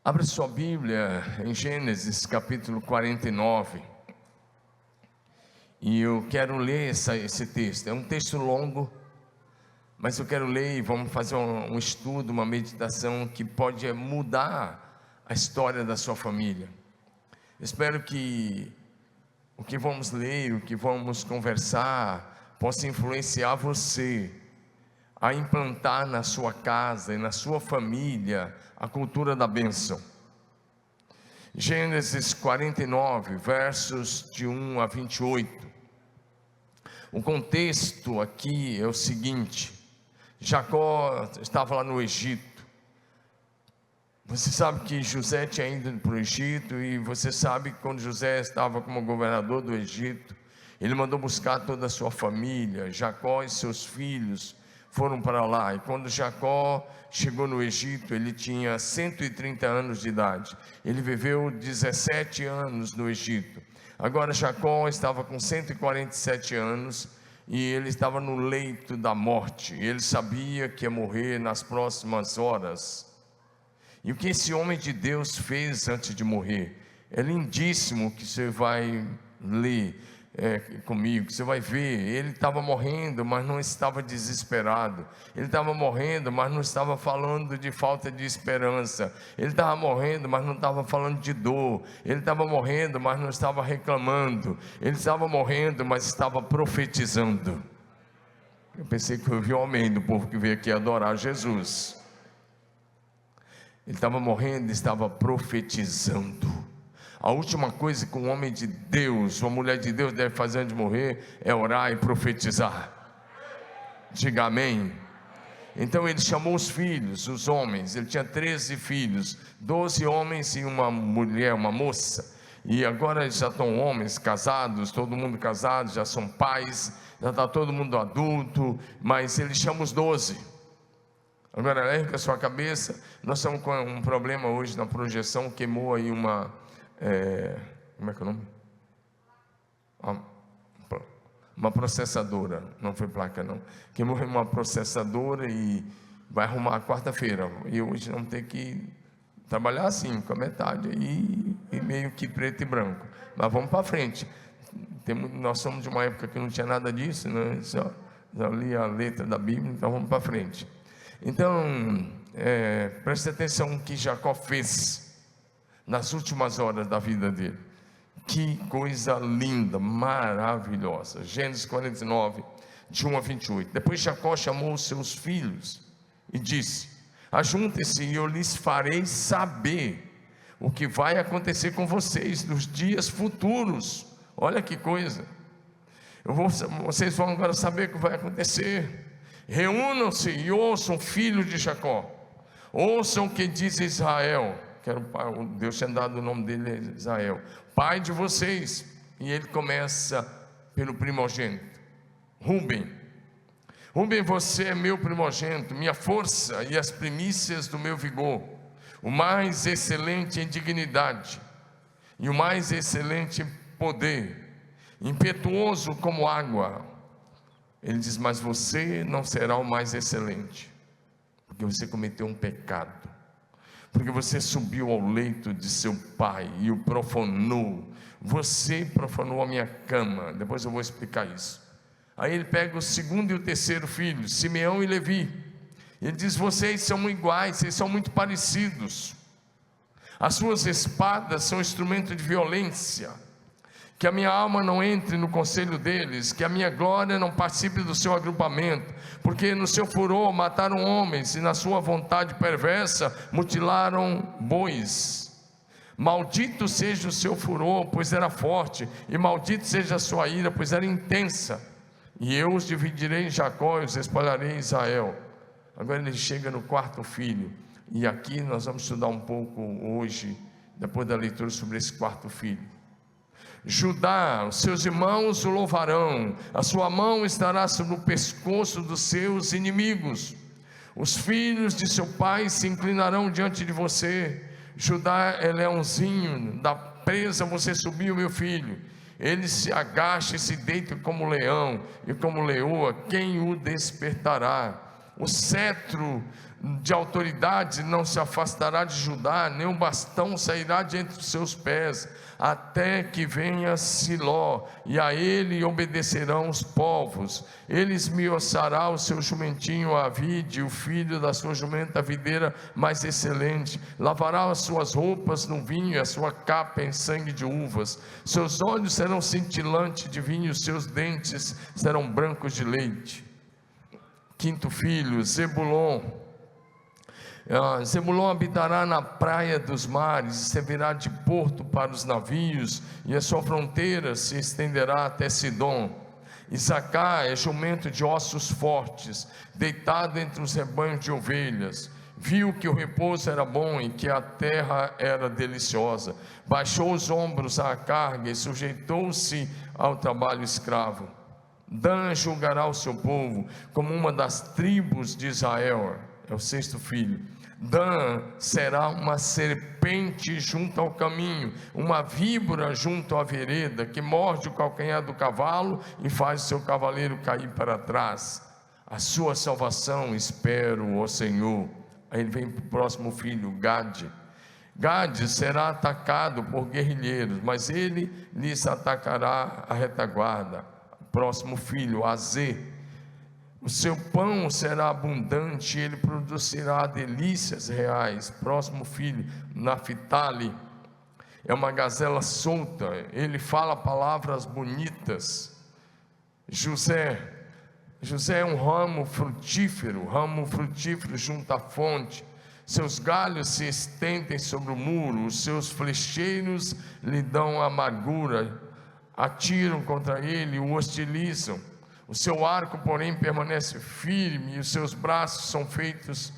Abra sua Bíblia em Gênesis capítulo 49. E eu quero ler esse texto. É um texto longo, mas eu quero ler e vamos fazer um estudo, uma meditação que pode mudar a história da sua família. Espero que o que vamos ler, o que vamos conversar, possa influenciar você a implantar na sua casa e na sua família a cultura da bênção. Gênesis 49, versos de 1 a 28. O contexto aqui é o seguinte: Jacó estava lá no Egito. Você sabe que José tinha ido para o Egito, e você sabe que quando José estava como governador do Egito, ele mandou buscar toda a sua família. Jacó e seus filhos foram para lá, e quando Jacó chegou no Egito, ele tinha 130 anos de idade. Ele viveu 17 anos no Egito. Agora Jacó estava com 147 anos, e ele estava no leito da morte. Ele sabia que ia morrer nas próximas horas. E o que esse homem de Deus fez antes de morrer é lindíssimo, que você vai ler comigo, você vai ver. Ele estava morrendo, mas não estava desesperado. Ele estava morrendo, mas não estava falando de falta de esperança. Ele estava morrendo, mas não estava falando de dor. Ele estava morrendo, mas não estava reclamando. Ele estava morrendo, mas estava profetizando. Eu pensei que eu vi o amém do povo que veio aqui adorar Jesus. Ele estava morrendo e estava profetizando. A última coisa que um homem de Deus, uma mulher de Deus deve fazer antes de morrer é orar e profetizar. Diga amém. Então ele chamou os filhos, os homens. Ele tinha 13 filhos, 12 homens e uma mulher, uma moça. E agora eles já estão homens casados, todo mundo casado, já são pais, já está todo mundo adulto. Mas ele chama os 12. Agora ergue a sua cabeça. Nós estamos com um problema hoje na projeção. Queimou aí como é que é o nome? Uma processadora. Não foi placa não. Queimou uma processadora e vai arrumar quarta-feira. E hoje vamos ter que trabalhar assim, com a metade e meio que preto e branco. Mas vamos para frente. Nós somos de uma época que não tinha nada disso, né? Só li a letra da Bíblia, então vamos para frente. Então, preste atenção no que Jacó fez nas últimas horas da vida dele. Que coisa linda, maravilhosa. Gênesis 49, de 1 a 28. Depois Jacó chamou os seus filhos e disse: ajuntem-se e eu lhes farei saber o que vai acontecer com vocês nos dias futuros. Olha que coisa. Vocês vão agora saber o que vai acontecer. Reúnam-se e ouçam, filhos de Jacó. Ouçam o que diz Israel. Deus tinha dado o nome dele a Israel, pai de vocês. E ele começa pelo primogênito, Rúben. Rúben, você é meu primogênito, minha força e as primícias do meu vigor, o mais excelente em dignidade e o mais excelente em poder, impetuoso como água. Ele diz: mas você não será o mais excelente, porque você cometeu um pecado, porque você subiu ao leito de seu pai e o profanou. Você profanou a minha cama. Depois eu vou explicar isso. Aí ele pega o segundo e o terceiro filho, Simeão e Levi. Ele diz: vocês são iguais, vocês são muito parecidos. As suas espadas são instrumento de violência. Que a minha alma não entre no conselho deles, que a minha glória não participe do seu agrupamento, porque no seu furor mataram homens, e na sua vontade perversa mutilaram bois. Maldito seja o seu furor, pois era forte, e maldito seja a sua ira, pois era intensa. E eu os dividirei em Jacó e os espalharei em Israel. Agora ele chega no quarto filho, e aqui nós vamos estudar um pouco hoje, depois da leitura, sobre esse quarto filho. Judá, os seus irmãos o louvarão, a sua mão estará sobre o pescoço dos seus inimigos. Os filhos de seu pai se inclinarão diante de você. Judá é leãozinho, da presa você subiu, meu filho. Ele se agacha e se deita como leão, e como leoa, quem o despertará? O cetro de autoridade não se afastará de Judá, nem o bastão sairá de entre os seus pés, até que venha Siló, e a ele obedecerão os povos. Ele esmiuçará o seu jumentinho a vide, o filho da sua jumenta videira mais excelente. Lavará as suas roupas no vinho, e a sua capa em sangue de uvas. Seus olhos serão cintilantes de vinho, seus dentes serão brancos de leite. Quinto filho, Zebulon. Zebulon habitará na praia dos mares, e servirá de porto para os navios, e a sua fronteira se estenderá até Sidom. Isacar é jumento de ossos fortes, deitado entre os rebanhos de ovelhas. Viu que o repouso era bom e que a terra era deliciosa. Baixou os ombros à carga e sujeitou-se ao trabalho escravo. Dan julgará o seu povo como uma das tribos de Israel. É o sexto filho. Dan será uma serpente junto ao caminho, uma víbora junto à vereda, que morde o calcanhar do cavalo e faz o seu cavaleiro cair para trás. A sua salvação espero, ó Senhor. Aí ele vem para o próximo filho, Gade. Gade será atacado por guerrilheiros, mas ele lhes atacará a retaguarda. Próximo filho, Azê. O seu pão será abundante, ele produzirá delícias reais. Próximo filho, Naphtali. É uma gazela solta, ele fala palavras bonitas. José é um ramo frutífero junto à fonte. Seus galhos se estendem sobre o muro, os seus flecheiros lhe dão amargura. Atiram contra ele, o hostilizam. O seu arco, porém, permanece firme, e os seus braços são feitos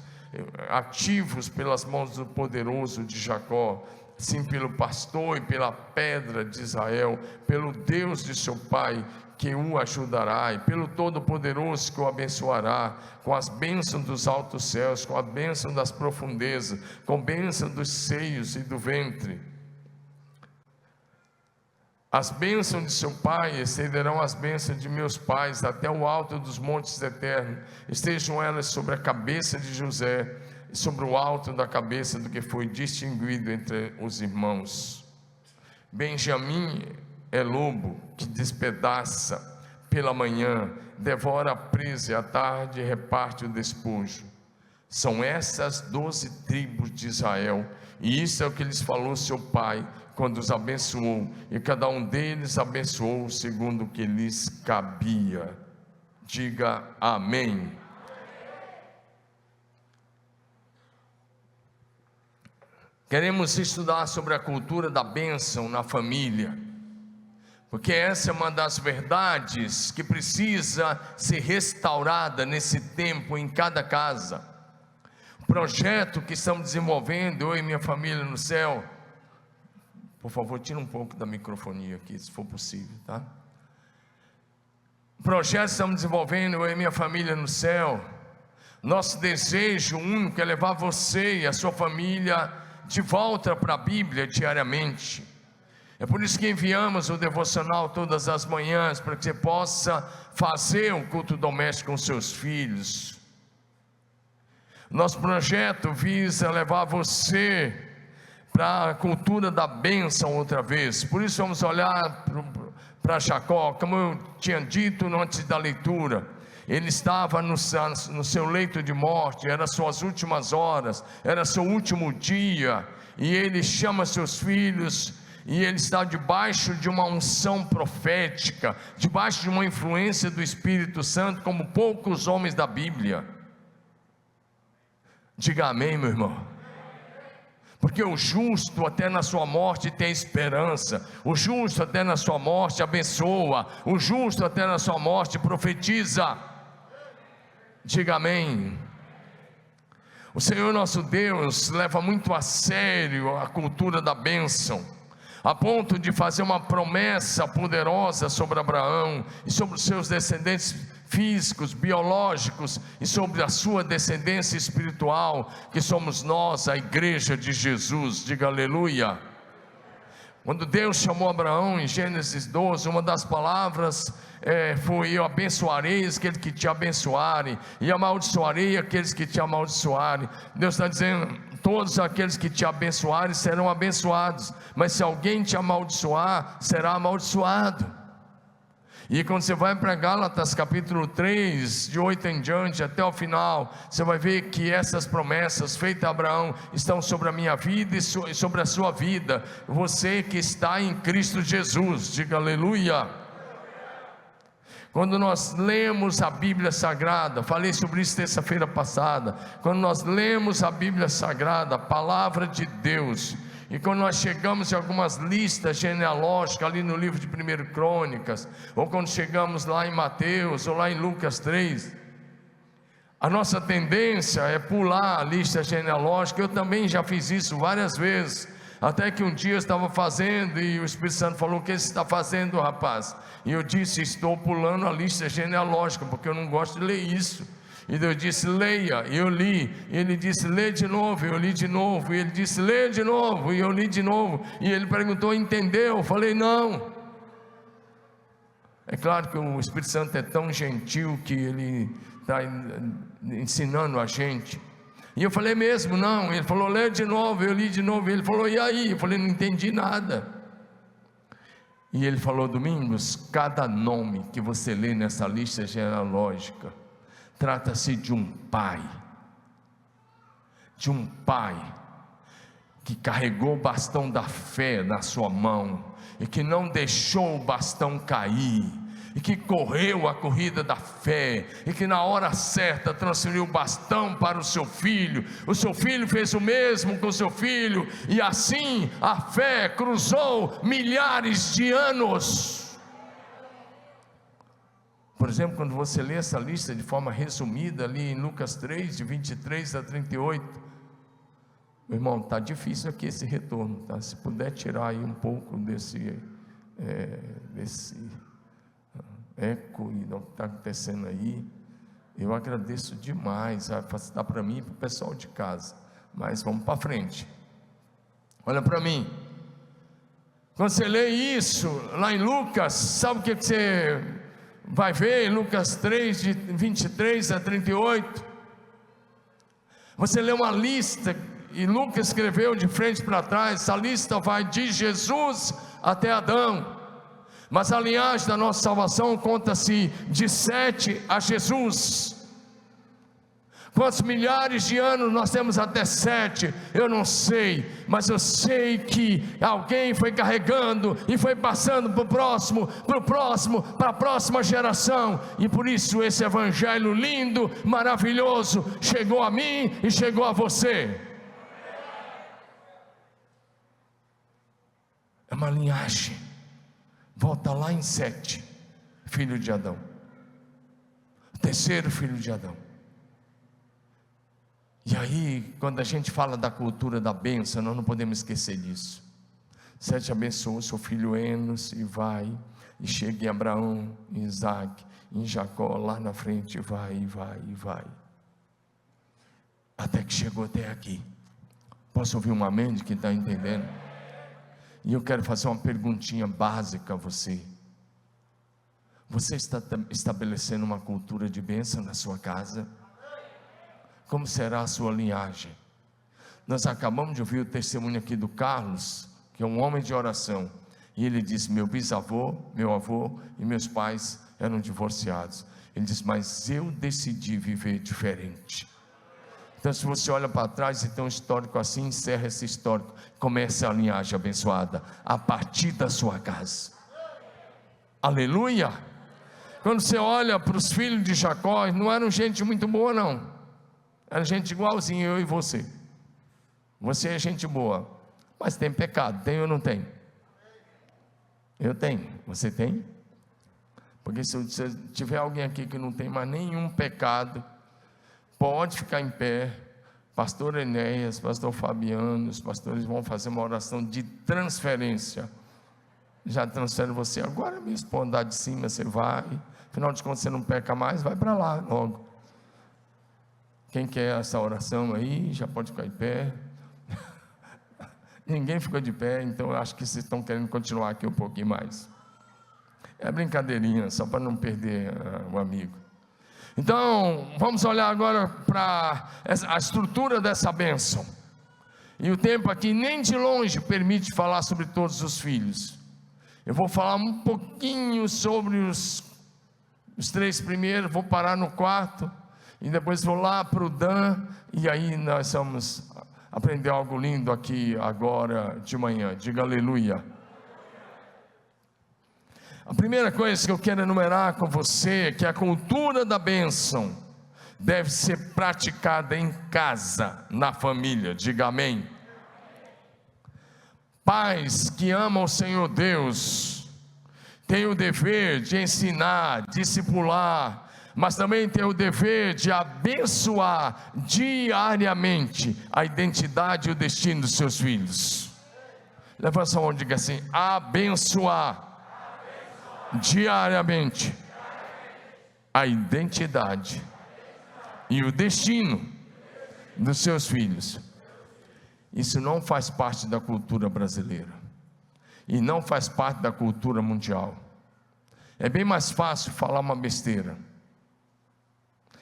ativos pelas mãos do poderoso de Jacó. Sim, pelo pastor e pela pedra de Israel, pelo Deus de seu pai, que o ajudará, e pelo Todo-Poderoso que o abençoará, com as bênçãos dos altos céus, com a bênção das profundezas, com a bênção dos seios e do ventre. As bênçãos de seu pai estenderão as bênçãos de meus pais até o alto dos montes eternos. Estejam elas sobre a cabeça de José e sobre o alto da cabeça do que foi distinguido entre os irmãos. Benjamim é lobo que despedaça pela manhã, devora a presa e à tarde reparte o despojo. São essas 12 tribos de Israel, e isso é o que lhes falou seu pai quando os abençoou, e cada um deles abençoou segundo o que lhes cabia. Diga amém. Queremos estudar sobre a cultura da bênção na família, porque essa é uma das verdades que precisa ser restaurada nesse tempo em cada casa. O projeto que estamos desenvolvendo, eu e minha família no céu. Por favor, tira um pouco da microfonia aqui, se for possível, tá? O projeto que estamos desenvolvendo, eu e minha família no céu. Nosso desejo único é levar você e a sua família de volta para a Bíblia diariamente. É por isso que enviamos o devocional todas as manhãs, para que você possa fazer um culto doméstico com seus filhos. Nosso projeto visa levar você para a cultura da bênção outra vez. Por isso vamos olhar para Jacó, como eu tinha dito antes da leitura. Ele estava no seu leito de morte, eram suas últimas horas, era seu último dia, e ele chama seus filhos, e ele está debaixo de uma unção profética, debaixo de uma influência do Espírito Santo, como poucos homens da Bíblia. Diga amém, meu irmão. Porque o justo até na sua morte tem esperança, o justo até na sua morte abençoa, o justo até na sua morte profetiza. Diga amém. O Senhor nosso Deus leva muito a sério a cultura da bênção, a ponto de fazer uma promessa poderosa sobre Abraão e sobre os seus descendentes físicos, biológicos, e sobre a sua descendência espiritual, que somos nós, a igreja de Jesus. Diga aleluia. Quando Deus chamou Abraão em Gênesis 12, uma das palavras foi: eu abençoarei aqueles que te abençoarem, e amaldiçoarei aqueles que te amaldiçoarem. Deus está dizendo: todos aqueles que te abençoarem serão abençoados, mas se alguém te amaldiçoar, será amaldiçoado. E quando você vai para Gálatas capítulo 3, de 8 em diante até o final, você vai ver que essas promessas feitas a Abraão estão sobre a minha vida e sobre a sua vida. Você que está em Cristo Jesus, diga aleluia. Quando nós lemos a Bíblia Sagrada, falei sobre isso terça-feira passada, quando nós lemos a Bíblia Sagrada, a palavra de Deus, e quando nós chegamos em algumas listas genealógicas, ali no livro de 1 Crônicas, ou quando chegamos lá em Mateus, ou lá em Lucas 3, a nossa tendência é pular a lista genealógica. Eu também já fiz isso várias vezes, até que um dia eu estava fazendo, e o Espírito Santo falou: o que você está fazendo, rapaz? E eu disse: estou pulando a lista genealógica, porque eu não gosto de ler isso. E Deus disse: leia, e eu li. E Ele disse: lê de novo, e eu li de novo. E Ele disse: lê de novo, e eu li de novo. E Ele perguntou: entendeu? Eu falei: não. É claro que o Espírito Santo é tão gentil que Ele está ensinando a gente. E eu falei: mesmo não. Ele falou: lê de novo, eu li de novo. E Ele falou: e aí? Eu falei: não entendi nada. E Ele falou: Domingos, cada nome que você lê nessa lista genealógica trata-se de um pai que carregou o bastão da fé na sua mão, e que não deixou o bastão cair, e que correu a corrida da fé, e que na hora certa transferiu o bastão para o seu filho fez o mesmo com o seu filho, e assim a fé cruzou milhares de anos. Por exemplo, quando você lê essa lista de forma resumida, ali em Lucas 3, de 23 a 38, meu irmão, está difícil aqui esse retorno, tá? Se puder tirar aí um pouco desse eco e não está acontecendo aí, eu agradeço demais. Vai facilitar para mim e para o pessoal de casa, mas vamos para frente. Olha para mim, quando você lê isso lá em Lucas, sabe o que você vai ver em Lucas 3, de 23 a 38? Você lê uma lista, e Lucas escreveu de frente para trás. Essa lista vai de Jesus até Adão, mas a linhagem da nossa salvação conta-se de Sete a Jesus. Quantos milhares de anos nós temos até Sete? Eu não sei, mas eu sei que alguém foi carregando e foi passando para o próximo, para a próxima geração, e por isso esse evangelho lindo, maravilhoso, chegou a mim e chegou a você. É uma linhagem, volta lá em Sete, filho de Adão, terceiro filho de Adão. E aí, quando a gente fala da cultura da bênção, nós não podemos esquecer disso. Sete abençoou seu filho Enos, e vai, e chega em Abraão, em Isaac, em Jacó, lá na frente, e vai, até que chegou até aqui. Posso ouvir um amém de quem está entendendo? E eu quero fazer uma perguntinha básica a você. Você está estabelecendo uma cultura de bênção na sua casa? Como será a sua linhagem? Nós acabamos de ouvir o testemunho aqui do Carlos, que é um homem de oração, e ele disse: meu bisavô, meu avô e meus pais eram divorciados. Ele disse: mas eu decidi viver diferente. Então, se você olha para trás e tem um histórico assim, encerra esse histórico, começa a linhagem abençoada a partir da sua casa. Aleluia! Quando você olha para os filhos de Jacó, não eram gente muito boa não, era gente igualzinho eu e você. Você é gente boa, mas tem pecado, tem ou não tem? Eu tenho, você tem? Porque se tiver alguém aqui que não tem mais nenhum pecado, pode ficar em pé. Pastor Enéas, pastor Fabiano, os pastores vão fazer uma oração de transferência. Já transfere você agora mesmo para o andar de cima, você vai, afinal de contas você não peca mais, vai para lá logo. Quem quer essa oração aí, já pode ficar em pé. Ninguém ficou de pé, então eu acho que vocês estão querendo continuar aqui um pouquinho mais. É brincadeirinha, só para não perder o amigo. Então, vamos olhar agora para a estrutura dessa bênção. E o tempo aqui nem de longe permite falar sobre todos os filhos. Eu vou falar um pouquinho sobre os 3 primeiros, vou parar no 4, e depois vou lá para o Dan, e aí nós vamos aprender algo lindo aqui agora de manhã. Diga aleluia. A primeira coisa que eu quero enumerar com você é que a cultura da bênção deve ser praticada em casa, na família. Diga amém. Pais que amam o Senhor Deus têm o dever de ensinar, discipular, mas também têm o dever de abençoar diariamente a identidade e o destino dos seus filhos. Levanta sua mão e diga assim: abençoar diariamente a identidade e o destino dos seus filhos. Isso não faz parte da cultura brasileira e não faz parte da cultura mundial. É bem mais fácil falar uma besteira.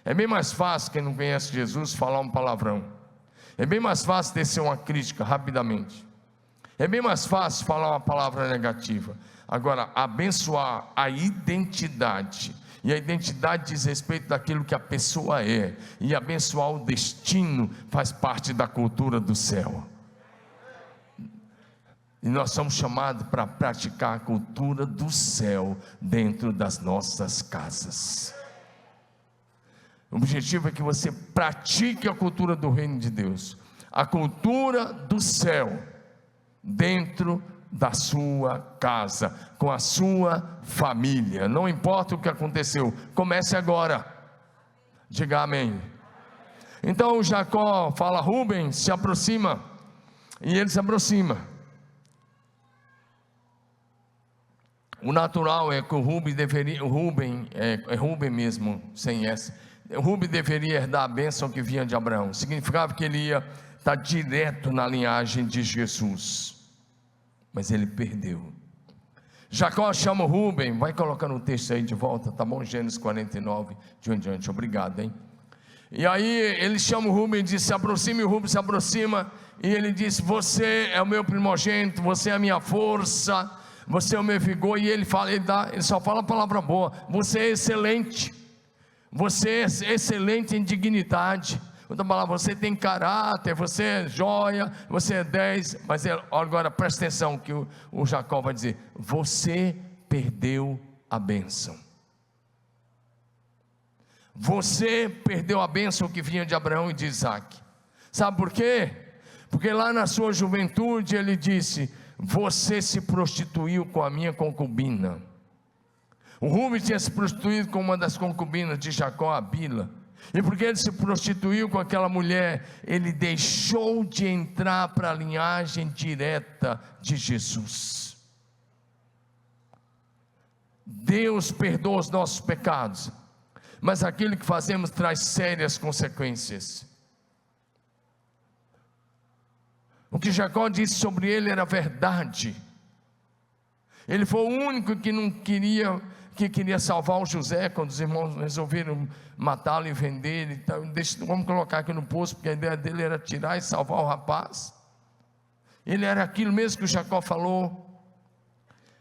É bem mais fácil, quem não conhece Jesus, falar um palavrão. É bem mais fácil tecer uma crítica rapidamente. É bem mais fácil falar uma palavra negativa. Agora, abençoar a identidade, e a identidade diz respeito daquilo que a pessoa é, e abençoar o destino faz parte da cultura do céu. E nós somos chamados para praticar a cultura do céu dentro das nossas casas. O objetivo é que você pratique a cultura do reino de Deus, a cultura do céu, dentro da sua casa, com a sua família. Não importa o que aconteceu, comece agora. Diga amém. Então Jacó fala: Rubem, se aproxima. E ele se aproxima. O natural é que o Rubem deveria, Rubem mesmo, sem S. Rubem deveria herdar a bênção que vinha de Abraão. Significava que ele ia estar direto na linhagem de Jesus. Mas ele perdeu. Jacó chama o Rubem, vai colocando o texto aí de volta, tá bom? Gênesis 49, de em diante, obrigado, hein? E aí ele chama o Rubem e diz: se aproxime. O Rubem se aproxima, e ele diz: você é o meu primogênito, você é a minha força, você é o meu vigor. E ele só fala a palavra boa: você é excelente, você é excelente em dignidade. Outra palavra, você tem caráter, você é joia, você é 10. Mas agora presta atenção que o Jacó vai dizer: você perdeu a bênção. Você perdeu a bênção que vinha de Abraão e de Isaac. Sabe por quê? Porque lá na sua juventude ele disse: você se prostituiu com a minha concubina. O Rubem tinha se prostituído com uma das concubinas de Jacó, a Bila. E porque ele se prostituiu com aquela mulher, ele deixou de entrar para a linhagem direta de Jesus. Deus perdoa os nossos pecados, mas aquilo que fazemos traz sérias consequências. O que Jacó disse sobre ele era verdade. Ele foi o único que queria salvar o José, quando os irmãos resolveram matá-lo e vender ele. Então, vamos colocar aqui no poço, porque a ideia dele era tirar e salvar o rapaz. Ele era aquilo mesmo que o Jacó falou,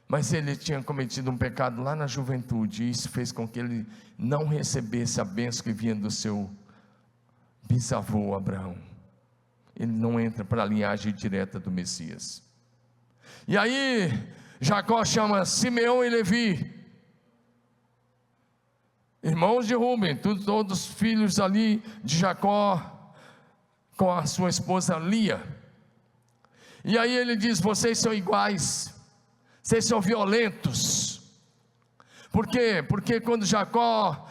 mas ele tinha cometido um pecado lá na juventude, e isso fez com que ele não recebesse a bênção que vinha do seu bisavô Abraão. Ele não entra para a linhagem direta do Messias. E aí Jacó chama Simeão e Levi, irmãos de Rubem, todos filhos ali de Jacó, com a sua esposa Lia. E aí ele diz: vocês são iguais, vocês são violentos. Por quê? Porque quando Jacó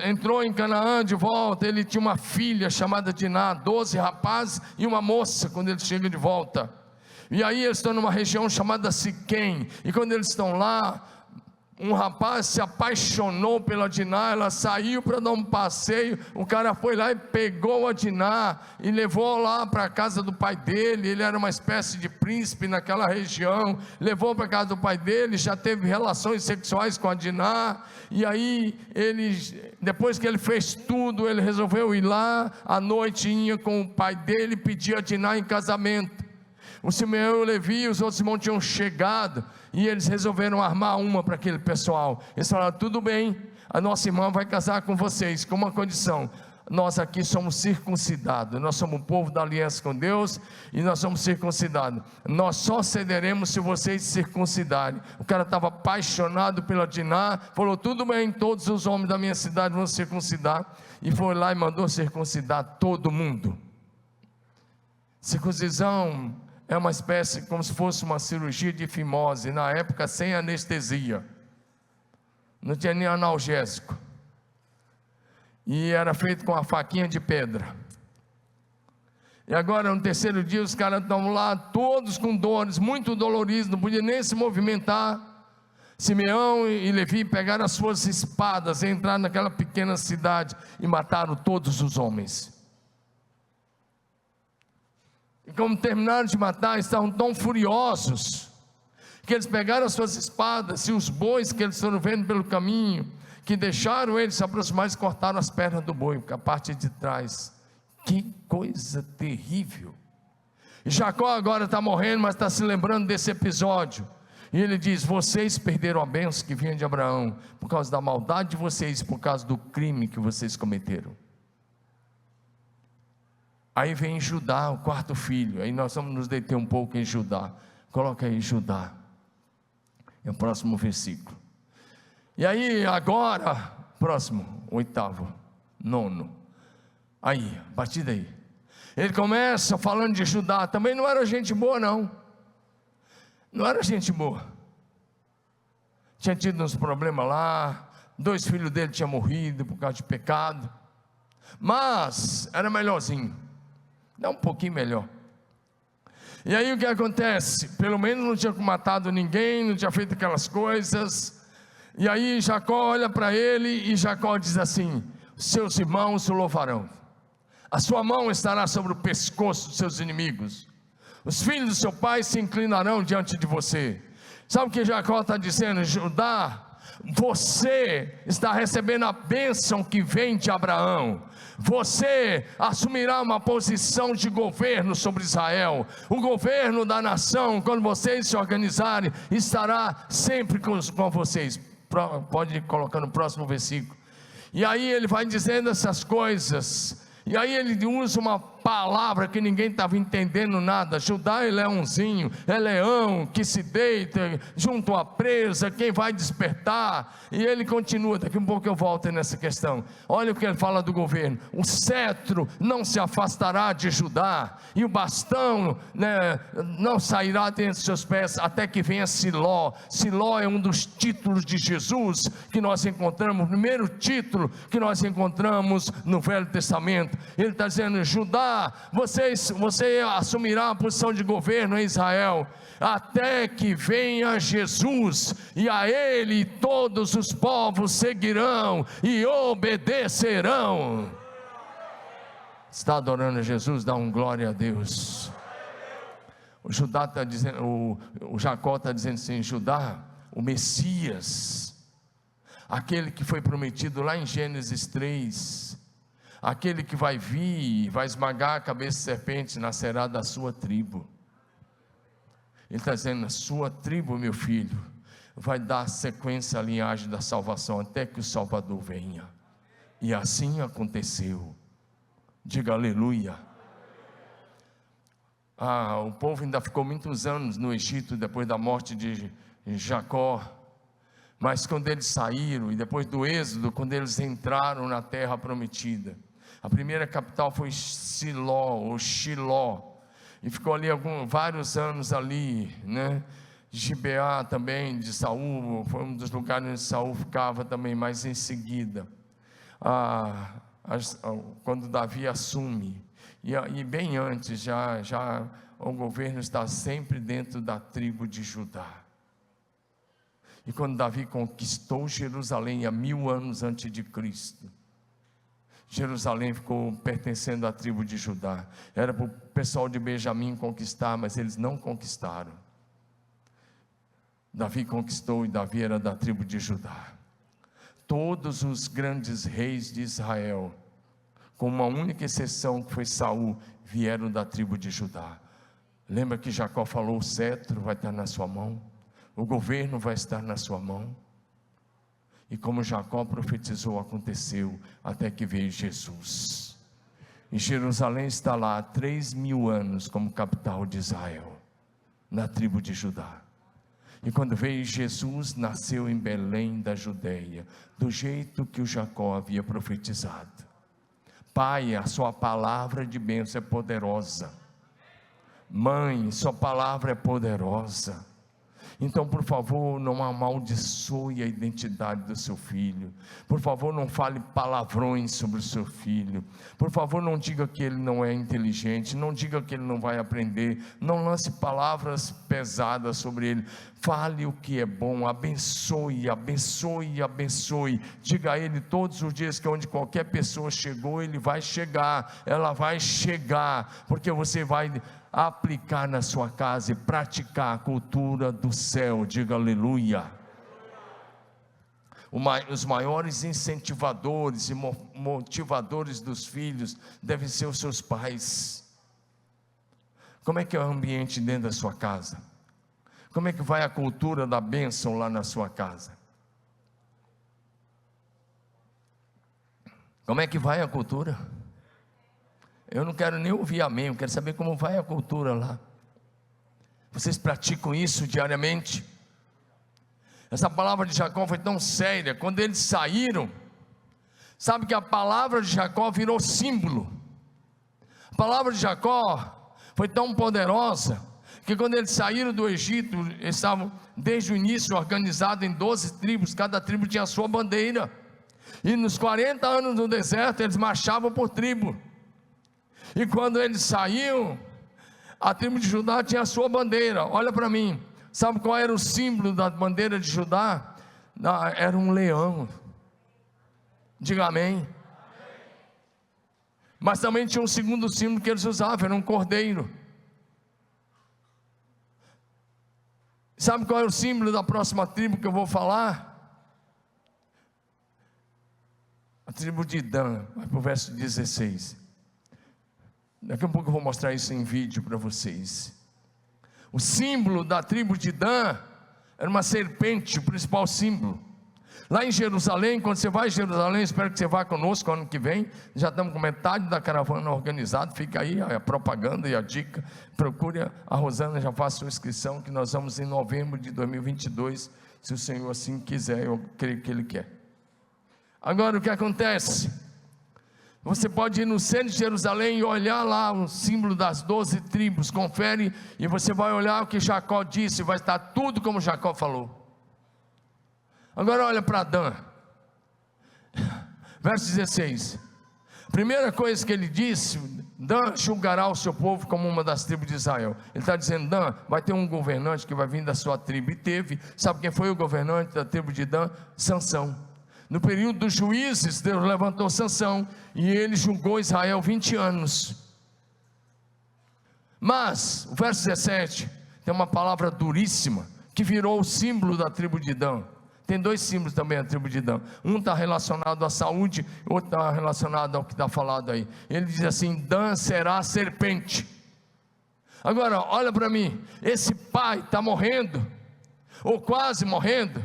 entrou em Canaã de volta, ele tinha uma filha chamada Diná, 12 rapazes e uma moça, quando ele chega de volta. E aí eles estão numa região chamada Siquém, e quando eles estão lá, um rapaz se apaixonou pela Diná, ela saiu para dar um passeio, o cara foi lá e pegou a Diná, e levou lá para a casa do pai dele, ele era uma espécie de príncipe naquela região, levou para a casa do pai dele, já teve relações sexuais com a Diná, e aí, depois que ele fez tudo, ele resolveu ir lá, à noite ia com o pai dele, pedir a Diná em casamento. O Simeão e o Levi e os outros irmãos tinham chegado, e eles resolveram armar uma para aquele pessoal. Eles falaram: tudo bem, a nossa irmã vai casar com vocês, com uma condição: nós aqui somos circuncidados, nós somos o povo da aliança com Deus, e nós somos circuncidados, nós só cederemos se vocês circuncidarem. O cara estava apaixonado pela Diná, falou: tudo bem, todos os homens da minha cidade vão circuncidar, e foi lá e mandou circuncidar todo mundo. Circuncisão é uma espécie, como se fosse uma cirurgia de fimose, na época sem anestesia, não tinha nem analgésico, e era feito com a faquinha de pedra. E agora no terceiro dia os caras estão lá, todos com dores, muito doloridos, não podiam nem se movimentar. Simeão e Levi pegaram as suas espadas, entraram naquela pequena cidade e mataram todos os homens. E como terminaram de matar, estavam tão furiosos, que eles pegaram as suas espadas, e os bois que eles foram vendo pelo caminho, que deixaram eles se aproximar, e cortaram as pernas do boi, a parte de trás. Que coisa terrível. E Jacó agora está morrendo, mas está se lembrando desse episódio, e ele diz: vocês perderam a bênção que vinha de Abraão, por causa da maldade de vocês, por causa do crime que vocês cometeram. Aí vem Judá, o quarto filho. Aí nós vamos nos deter um pouco em Judá. Coloca aí Judá, é o próximo versículo. E aí agora, próximo, oitavo, nono. Aí, a partir daí, ele começa falando de Judá. Também não era gente boa, não. Não era gente boa. Tinha tido uns problemas lá, 2 filhos dele tinham morrido por causa de pecado, mas era melhorzinho. É um pouquinho melhor. E aí o que acontece? Pelo menos não tinha matado ninguém, não tinha feito aquelas coisas. E aí Jacó olha para ele, e Jacó diz assim: seus irmãos o louvarão, a sua mão estará sobre o pescoço dos seus inimigos, os filhos do seu pai se inclinarão diante de você. Sabe o que Jacó está dizendo? Judá, você está recebendo a bênção que vem de Abraão. Você assumirá uma posição de governo sobre Israel. O governo da nação, quando vocês se organizarem, estará sempre com vocês. Pode colocar no próximo versículo. E aí ele vai dizendo essas coisas, e aí ele usa uma palavra que ninguém estava entendendo nada. Judá é leãozinho, é leão que se deita junto à presa, quem vai despertar? E ele continua, daqui um pouco eu volto nessa questão. Olha o que ele fala do governo: o cetro não se afastará de Judá, e o bastão, não sairá dentre seus pés, até que venha Siló. Siló é um dos títulos de Jesus que nós encontramos, o primeiro título que nós encontramos no Velho Testamento. Ele está dizendo: Judá, você assumirá a posição de governo em Israel, até que venha Jesus, e a Ele todos os povos seguirão e obedecerão. Está adorando a Jesus? Dá um glória a Deus. O Judá está dizendo, o Jacó está dizendo assim: Judá, o Messias, aquele que foi prometido lá em Gênesis 3, aquele que vai vir e vai esmagar a cabeça de serpente, nascerá da sua tribo. Ele está dizendo: a sua tribo, meu filho, vai dar sequência à linhagem da salvação, até que o Salvador venha. E assim aconteceu. Diga aleluia. O povo ainda ficou muitos anos no Egito, depois da morte de Jacó. Mas quando eles saíram, e depois do êxodo, quando eles entraram na terra prometida, a primeira capital foi Siló, ou Shiló, e ficou ali vários anos ali, né? Gibeá também, de Saul, foi um dos lugares onde Saul ficava também. Mas em seguida, quando Davi assume, e bem antes, já o governo está sempre dentro da tribo de Judá. E quando Davi conquistou Jerusalém há 1000 anos antes de Cristo, Jerusalém ficou pertencendo à tribo de Judá. Era para o pessoal de Benjamim conquistar, mas eles não conquistaram. Davi conquistou, e Davi era da tribo de Judá. Todos os grandes reis de Israel, com uma única exceção que foi Saul, vieram da tribo de Judá. Lembra que Jacó falou: o cetro vai estar na sua mão, o governo vai estar na sua mão. E como Jacó profetizou, aconteceu, até que veio Jesus. E Jerusalém está lá há 3000 anos como capital de Israel, na tribo de Judá. E quando veio Jesus, nasceu em Belém da Judeia, do jeito que o Jacó havia profetizado. Pai, a sua palavra de bênção é poderosa. Mãe, sua palavra é poderosa. Então, por favor, não amaldiçoe a identidade do seu filho. Por favor, não fale palavrões sobre o seu filho. Por favor, não diga que ele não é inteligente. Não diga que ele não vai aprender. Não lance palavras pesadas sobre ele. Fale o que é bom. Abençoe, abençoe, abençoe. Diga a ele todos os dias que onde qualquer pessoa chegou, ele vai chegar. Ela vai chegar. Porque você vai aplicar na sua casa e praticar a cultura do céu. Diga aleluia. Os maiores incentivadores e motivadores dos filhos devem ser os seus pais. Como é que é o ambiente dentro da sua casa? Como é que vai a cultura da bênção lá na sua casa? Como é que vai a cultura? Eu não quero nem ouvir amém, eu quero saber como vai a cultura lá. Vocês praticam isso diariamente? Essa palavra de Jacó foi tão séria. Quando eles saíram, sabe que a palavra de Jacó virou símbolo. A palavra de Jacó foi tão poderosa, que quando eles saíram do Egito, eles estavam desde o início organizados em 12 tribos, cada tribo tinha a sua bandeira. E nos 40 anos no deserto, eles marchavam por tribo. E quando eles saíam, a tribo de Judá tinha a sua bandeira. Olha para mim, sabe qual era o símbolo da bandeira de Judá? Era um leão. Diga amém. Mas também tinha um segundo símbolo que eles usavam, era um cordeiro. Sabe qual é o símbolo da próxima tribo que eu vou falar? A tribo de Dan. Vai para o verso 16. Daqui a pouco eu vou mostrar isso em vídeo para vocês. O símbolo da tribo de Dan era uma serpente, o principal símbolo. Lá em Jerusalém, quando você vai a Jerusalém, espero que você vá conosco ano que vem. Já estamos com metade da caravana organizada. Fica aí a propaganda e a dica. Procure a Rosana, já faça sua inscrição, que nós vamos em novembro de 2022, se o Senhor assim quiser. Eu creio que Ele quer. Agora o que acontece? Você pode ir no centro de Jerusalém e olhar lá o símbolo das 12 tribos, confere, e você vai olhar o que Jacó disse, vai estar tudo como Jacó falou. Agora olha para Dan, verso 16, primeira coisa que ele disse: Dan julgará o seu povo como uma das tribos de Israel. Ele está dizendo: Dan, vai ter um governante que vai vir da sua tribo, e teve. Sabe quem foi o governante da tribo de Dan? Sansão. No período dos juízes, Deus levantou Sansão, e ele julgou Israel 20 anos. Mas, o verso 17, tem uma palavra duríssima, que virou o símbolo da tribo de Dan. Tem dois símbolos também da tribo de Dan. Um está relacionado à saúde, o outro está relacionado ao que está falado aí. Ele diz assim: Dan será serpente. Agora, olha para mim, esse pai está morrendo, ou quase morrendo,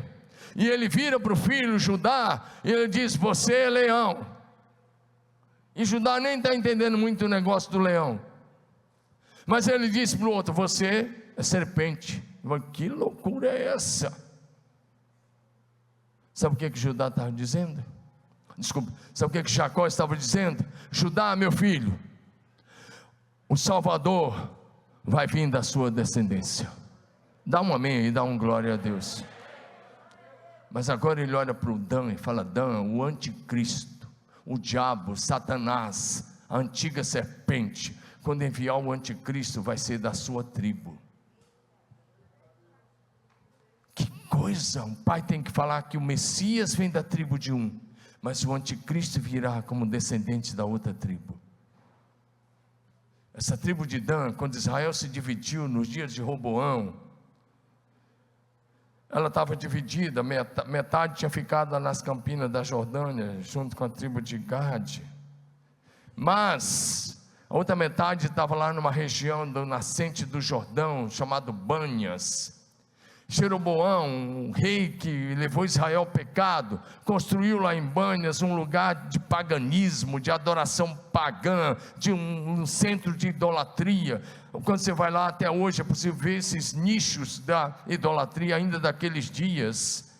e ele vira para o filho Judá, e ele diz: você é leão. E Judá nem está entendendo muito o negócio do leão, mas ele disse para o outro: você é serpente. Que loucura é essa? Sabe o que Judá estava dizendo? Desculpa, sabe o que Jacó estava dizendo? Judá, meu filho, o Salvador vai vir da sua descendência. Dá um amém aí, dá um glória a Deus. Mas agora ele olha para o Dan e fala: Dan, o anticristo, o diabo, Satanás, a antiga serpente, quando enviar o anticristo, vai ser da sua tribo. Que coisa, o pai tem que falar que o Messias vem da tribo de um, mas o anticristo virá como descendente da outra tribo. Essa tribo de Dan, quando Israel se dividiu nos dias de Roboão, ela estava dividida, metade tinha ficado nas campinas da Jordânia, junto com a tribo de Gade, mas a outra metade estava lá numa região do nascente do Jordão, chamado Banhas. Jeroboão, um rei que levou Israel ao pecado, construiu lá em Banhas um lugar de paganismo, de adoração pagã, de um centro de idolatria. Quando você vai lá até hoje é possível ver esses nichos da idolatria ainda daqueles dias.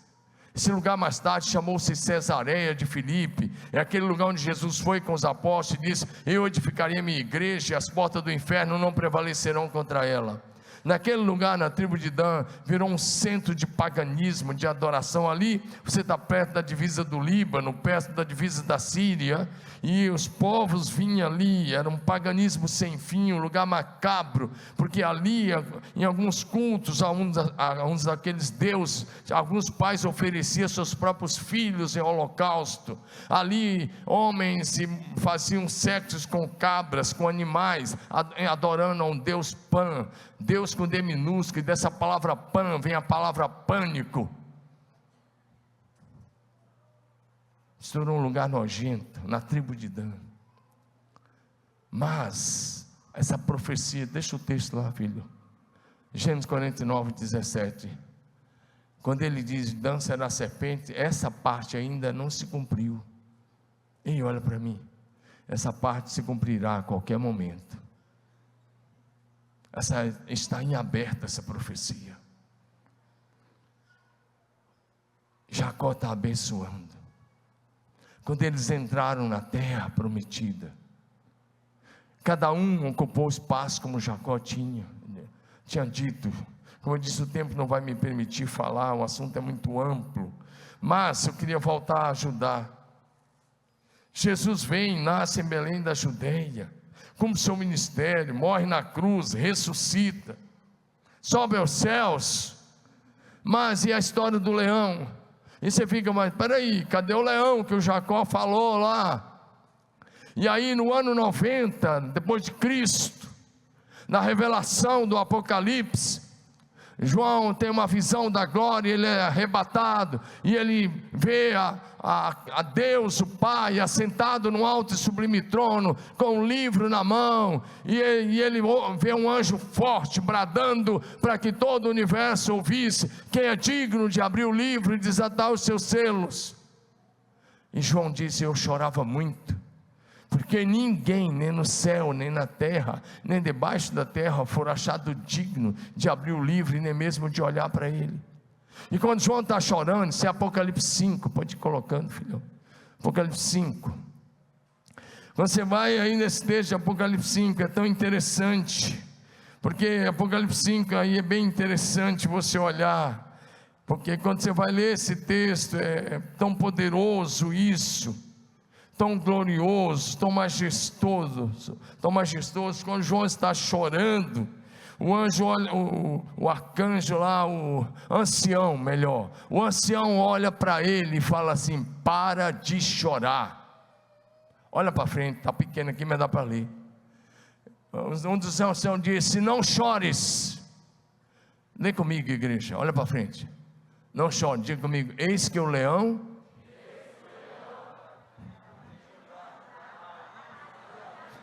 Esse lugar mais tarde chamou-se Cesareia de Filipe, é aquele lugar onde Jesus foi com os apóstolos e disse: eu edificarei a minha igreja e as portas do inferno não prevalecerão contra ela. Naquele lugar, na tribo de Dan, virou um centro de paganismo, de adoração. Ali você está perto da divisa do Líbano, perto da divisa da Síria, e os povos vinham ali, era um paganismo sem fim, um lugar macabro, porque ali, em alguns cultos, a uns daqueles deuses, alguns pais ofereciam seus próprios filhos em holocausto. Ali homens faziam sexos com cabras, com animais, adorando a um deus Pan, Deus com D minúsculo, e dessa palavra Pan vem a palavra pânico. Isso era um lugar nojento, na tribo de Dan. Mas, essa profecia, deixa o texto lá, filho, Gênesis 49, 17, quando ele diz: Dan será serpente, essa parte ainda não se cumpriu. Ei, olha para mim, essa parte se cumprirá a qualquer momento. Está em aberto essa profecia. Jacó está abençoando. Quando eles entraram na terra prometida, cada um ocupou o espaço como Jacó tinha dito. Como eu disse, o tempo não vai me permitir falar, o assunto é muito amplo, mas eu queria voltar a ajudar. Jesus vem, nasce em Belém da Judeia, cumpre seu ministério, morre na cruz, ressuscita, sobe aos céus. Mas e a história do leão? E você fica: mas peraí, cadê o leão que o Jacó falou lá? E aí no ano 90 depois de Cristo, na revelação do Apocalipse, João tem uma visão da glória, ele é arrebatado, e ele vê a Deus, o Pai, assentado no alto e sublime trono, com um livro na mão, e ele vê um anjo forte, bradando, para que todo o universo ouvisse: quem é digno de abrir o livro e desatar os seus selos? E João disse: eu chorava muito, porque ninguém, nem no céu, nem na terra, nem debaixo da terra, for achado digno de abrir o livro, e nem mesmo de olhar para ele. E quando João está chorando, isso é Apocalipse 5, pode ir colocando, filho, Apocalipse 5, quando você vai aí nesse texto de Apocalipse 5, é tão interessante, porque Apocalipse 5 aí é bem interessante você olhar, porque quando você vai ler esse texto, é tão poderoso isso, tão glorioso, tão majestoso, quando João está chorando, o anjo olha, o arcanjo lá, o ancião olha para ele e fala assim: para de chorar. Olha para frente, está pequeno aqui, mas dá para ler. Um dos anciãos disse: não chores. Lê comigo, igreja, olha para frente. Não chore, diga comigo: eis que o leão.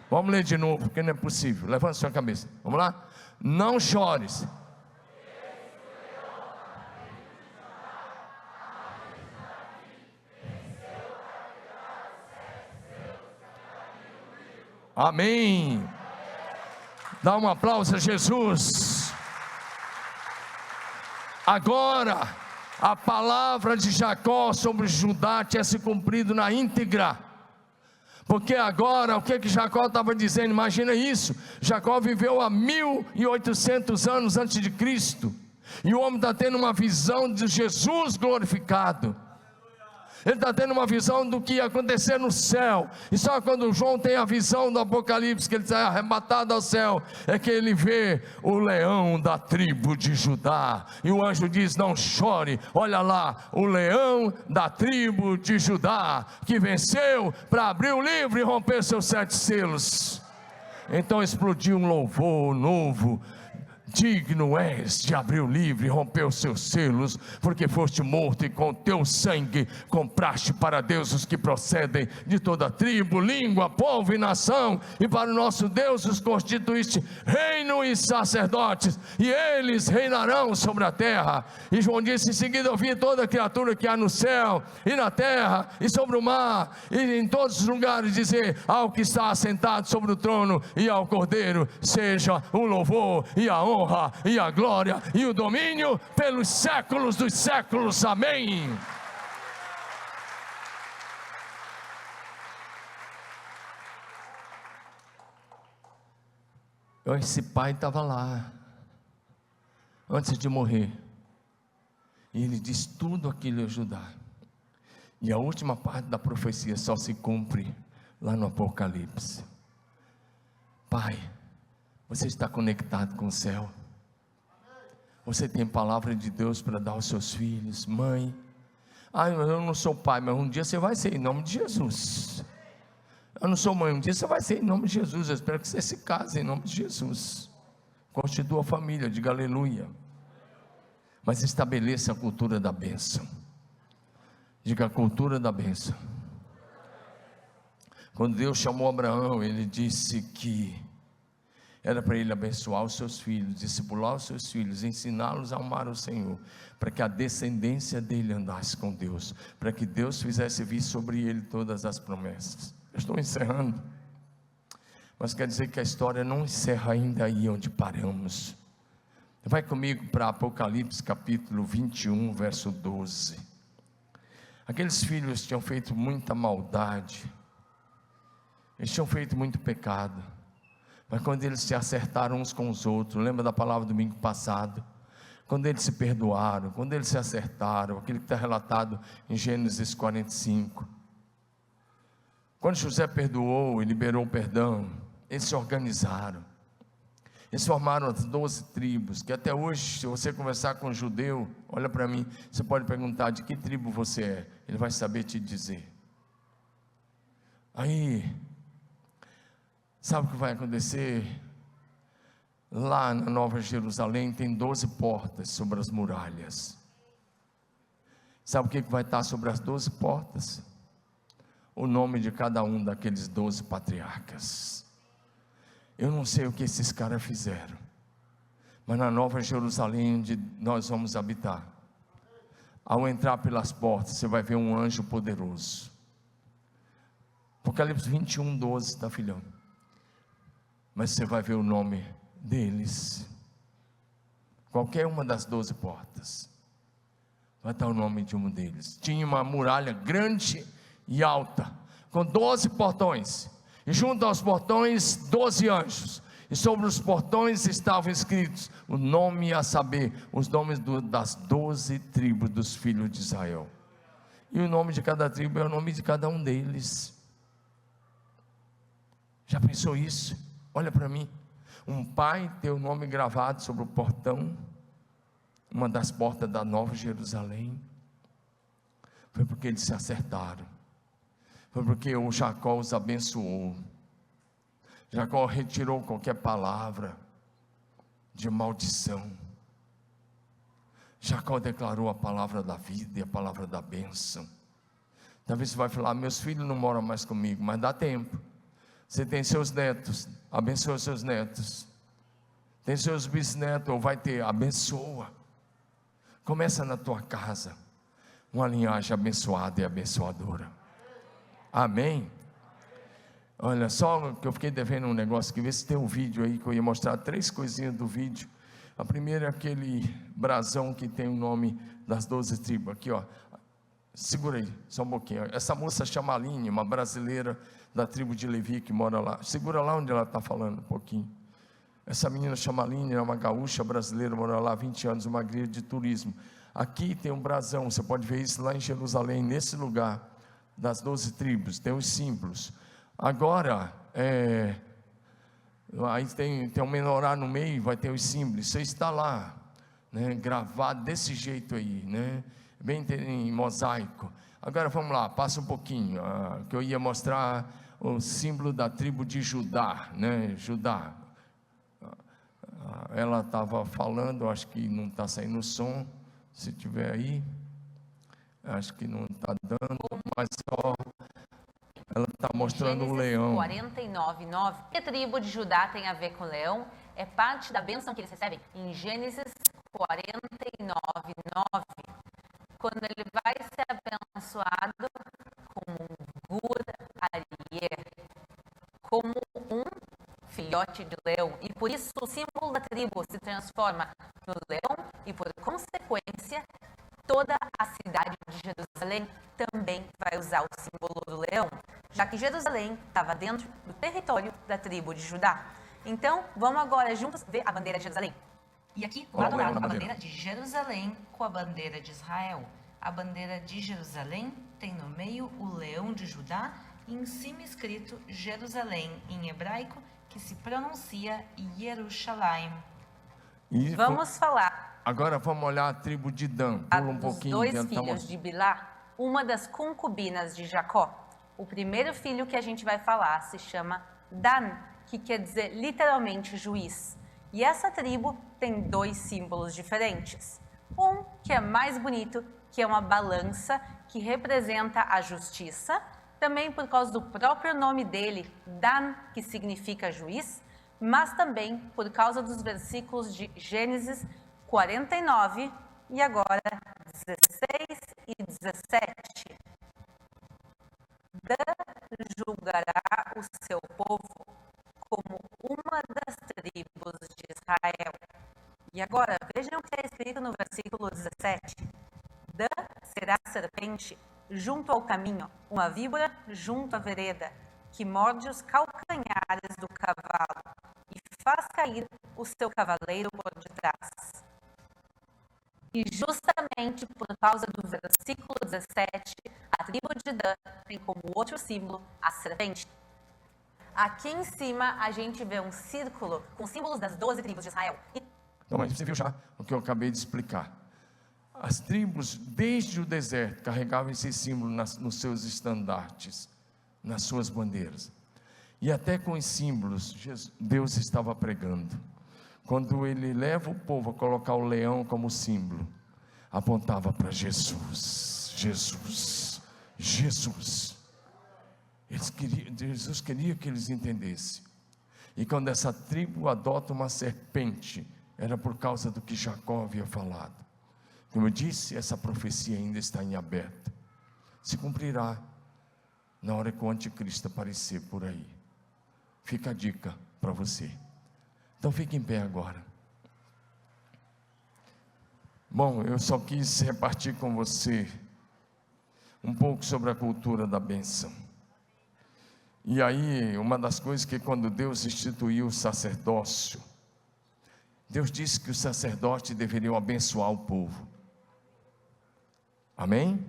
Vamos ler de novo, porque não é possível. Levanta sua cabeça, vamos lá? Não chores. Amém. Dá um aplauso a Jesus. Agora, a palavra de Jacó sobre Judá tinha se cumprido na íntegra. Porque agora, o que Jacó estava dizendo? Imagina isso, Jacó viveu há 1800 anos antes de Cristo, e o homem está tendo uma visão de Jesus glorificado. Ele está tendo uma visão do que ia acontecer no céu. E só quando João tem a visão do Apocalipse, que ele está arrebatado ao céu, é que ele vê o leão da tribo de Judá. E o anjo diz: não chore, olha lá, o leão da tribo de Judá, que venceu para abrir o livro e romper seus 7 selos. Então explodiu um louvor novo. Digno és de abrir o livro e romper os seus selos, porque foste morto e com teu sangue compraste para Deus os que procedem de toda tribo, língua, povo e nação, e para o nosso Deus os constituíste reino e sacerdotes, e eles reinarão sobre a terra. E João disse: em seguida ouvi toda criatura que há no céu e na terra e sobre o mar e em todos os lugares dizer ao que está assentado sobre o trono e ao Cordeiro: seja o louvor e a honra e a glória e o domínio pelos séculos dos séculos, amém. Esse pai estava lá antes de morrer, e ele diz tudo aquilo a Judá, e a última parte da profecia só se cumpre lá no Apocalipse. Pai, você está conectado com o céu? Você tem palavra de Deus para dar aos seus filhos? Mãe, eu não sou pai, mas um dia você vai ser, em nome de Jesus. Eu não sou mãe, um dia você vai ser, em nome de Jesus. Eu espero que você se case em nome de Jesus. Constitua a família, diga aleluia. Mas estabeleça a cultura da bênção. Diga a cultura da bênção. Quando Deus chamou Abraão, ele disse que era para ele abençoar os seus filhos, discipular os seus filhos, ensiná-los a amar o Senhor, para que a descendência dele andasse com Deus, para que Deus fizesse vir sobre ele todas as promessas. Eu estou encerrando, mas quer dizer que a história não encerra ainda aí onde paramos. Vai comigo para Apocalipse capítulo 21, verso 12. Aqueles filhos tinham feito muita maldade, eles tinham feito muito pecado, mas quando eles se acertaram uns com os outros, lembra da palavra do domingo passado? Quando eles se perdoaram, quando eles se acertaram, aquilo que está relatado em Gênesis 45. Quando José perdoou e liberou o perdão, eles se organizaram. Eles formaram as 12 tribos, que até hoje, se você conversar com um judeu, olha para mim, você pode perguntar de que tribo você é, ele vai saber te dizer. Aí, sabe o que vai acontecer? Lá na Nova Jerusalém tem 12 portas sobre as muralhas. Sabe o que vai estar sobre as 12 portas? O nome de cada um daqueles 12 patriarcas. Eu não sei o que esses caras fizeram, mas na Nova Jerusalém, onde nós vamos habitar, ao entrar pelas portas, você vai ver um anjo poderoso. Apocalipse 21, 12, tá, filhão? Mas você vai ver o nome deles. Qualquer uma das 12 portas vai estar o nome de um deles. Tinha uma muralha grande e alta, com 12 portões, e junto aos portões 12 anjos, e sobre os portões estavam escritos o nome, a saber, os nomes das 12 tribos dos filhos de Israel. E o nome de cada tribo é o nome de cada um deles. Já pensou isso? Olha para mim, um pai ter o nome gravado sobre o portão, uma das portas da Nova Jerusalém. Foi porque eles se acertaram, foi porque o Jacó os abençoou. Jacó retirou qualquer palavra de maldição. Jacó declarou a palavra da vida e a palavra da bênção. Talvez você vai falar: meus filhos não moram mais comigo, mas dá tempo. Você tem seus netos, abençoa seus netos. Tem seus bisnetos, ou vai ter, abençoa. Começa na tua casa, uma linhagem abençoada e abençoadora. Amém? Olha só, que eu fiquei devendo um negócio aqui, vê se tem um vídeo aí, que eu ia mostrar 3 coisinhas do vídeo. A primeira é aquele brasão que tem o nome das 12 tribos, aqui ó, segura aí, só um pouquinho. Essa moça chama Aline, uma brasileira da tribo de Levi, que mora lá, segura lá onde ela está falando um pouquinho. Essa menina chama Aline, é uma gaúcha brasileira, mora lá há 20 anos, uma guia de turismo. Aqui tem um brasão, você pode ver isso lá em Jerusalém, nesse lugar, das 12 tribos, tem os símbolos. Agora, aí tem um menorá no meio, vai ter os símbolos, isso está lá, né, gravado desse jeito aí, né, bem em mosaico. Agora vamos lá, passa um pouquinho, que eu ia mostrar o símbolo da tribo de Judá, né, Judá. Ela estava falando, acho que não está saindo o som, se tiver aí, acho que não está dando, mas ó, ela está mostrando o leão. 49:9. O que a tribo de Judá tem a ver com o leão? É parte da bênção que eles recebem em Gênesis 49:9. Quando ele vai ser abençoado como um gur arier, como um filhote de leão. E por isso o símbolo da tribo se transforma no leão e, por consequência, toda a cidade de Jerusalém também vai usar o símbolo do leão, já que Jerusalém estava dentro do território da tribo de Judá. Então, vamos agora juntos ver a bandeira de Jerusalém. E aqui, lado a lado, a bandeira de Jerusalém com a bandeira de Israel. A bandeira de Jerusalém tem no meio o leão de Judá e em cima escrito Jerusalém em hebraico, que se pronuncia Yerushalayim. Vamos falar. Agora vamos olhar a tribo de Dan. Pula um pouquinho. Os dois filhos de Bilá, uma das concubinas de Jacó. O primeiro filho que a gente vai falar se chama Dan, que quer dizer literalmente juiz. E essa tribo tem dois símbolos diferentes. Um que é mais bonito, que é uma balança, que representa a justiça, também por causa do próprio nome dele, Dan, que significa juiz, mas também por causa dos versículos de Gênesis 49 e agora 16 e 17. Dan julgará o seu povo como uma das tribos de Israel. E agora, vejam o que é escrito no versículo 17. Dan será serpente junto ao caminho, uma víbora junto à vereda, que morde os calcanhares do cavalo e faz cair o seu cavaleiro por detrás. E justamente por causa do versículo 17, a tribo de Dan tem como outro símbolo a serpente. Aqui em cima a gente vê um círculo com símbolos das 12 tribos de Israel. Então, mas você viu já o que eu acabei de explicar. As tribos, desde o deserto, carregavam esse símbolo nos seus estandartes, nas suas bandeiras. E até com os símbolos, Deus estava pregando. Quando ele leva o povo a colocar o leão como símbolo, apontava para Jesus, Jesus, Jesus. Jesus queria que eles entendessem. E quando essa tribo adota uma serpente, era por causa do que Jacó havia falado. Como eu disse, essa profecia ainda está em aberto. Se cumprirá na hora que o anticristo aparecer por aí. Fica a dica para você. Então fique em pé agora. Bom, eu só quis repartir com você um pouco sobre a cultura da bênção. E aí, uma das coisas que quando Deus instituiu o sacerdócio, Deus disse que os sacerdotes deveriam abençoar o povo. Amém?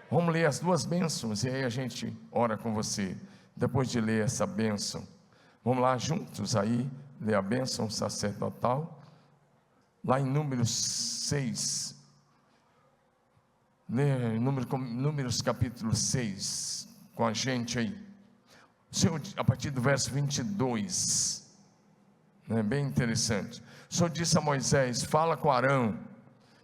Vamos ler as duas bênçãos e aí a gente ora com você. Depois de ler essa bênção, vamos lá juntos aí, ler a bênção sacerdotal. Lá em Números 6, ler Números capítulo 6, com a gente aí. O Senhor, a partir do verso 22, né, bem interessante. O Senhor disse a Moisés: fala com Arão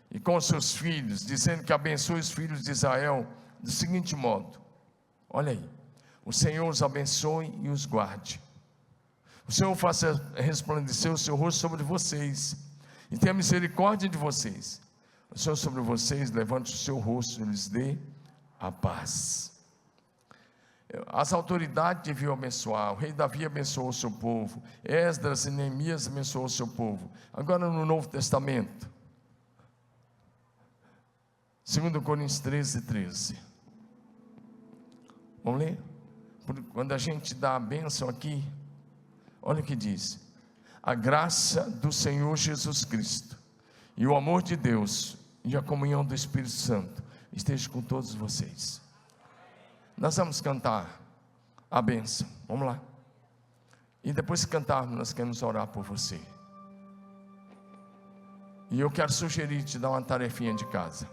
e com os seus filhos, dizendo que abençoe os filhos de Israel do seguinte modo. Olha aí, o Senhor os abençoe e os guarde. O Senhor faça resplandecer o seu rosto sobre vocês e tenha misericórdia de vocês. O Senhor sobre vocês levante o seu rosto e lhes dê a paz. As autoridades deviam abençoar. O rei Davi abençoou o seu povo. Esdras e Neemias abençoou o seu povo. Agora no Novo Testamento, 2 Coríntios 13:13. Vamos ler? Quando a gente dá a bênção aqui, olha o que diz: a graça do Senhor Jesus Cristo e o amor de Deus e a comunhão do Espírito Santo esteja com todos vocês. Nós vamos cantar a bênção, vamos lá. E depois que cantarmos, nós queremos orar por você. E eu quero sugerir te dar uma tarefinha de casa.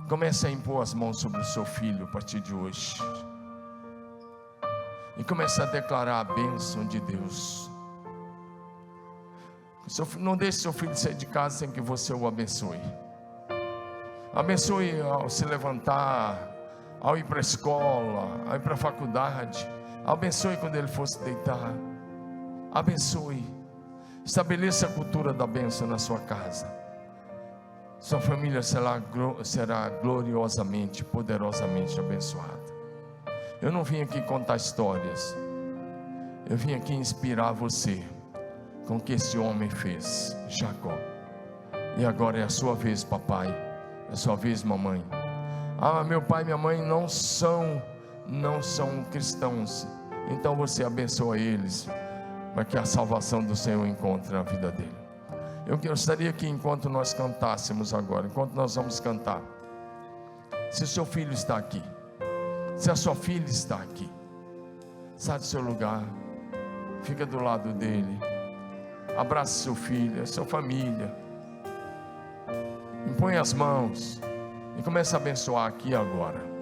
Comece a impor as mãos sobre o seu filho a partir de hoje. E comece a declarar a bênção de Deus. Não deixe seu filho sair de casa sem que você o abençoe. Abençoe ao se levantar, ao ir para a escola, ao ir para a faculdade. Abençoe quando ele for se deitar. Abençoe. Estabeleça a cultura da bênção na sua casa. Sua família será gloriosamente, poderosamente abençoada. Eu não vim aqui contar histórias. Eu vim aqui inspirar você com o que esse homem fez, Jacó. E agora é a sua vez, papai. É a sua vez, mamãe. Meu pai e minha mãe não são cristãos. Então você abençoa eles, para que a salvação do Senhor encontre na vida dele. Eu gostaria que enquanto nós cantássemos agora, enquanto nós vamos cantar, se o seu filho está aqui, se a sua filha está aqui, sai do seu lugar, fica do lado dele, abrace seu filho, sua família, impõe as mãos e comece a abençoar aqui agora.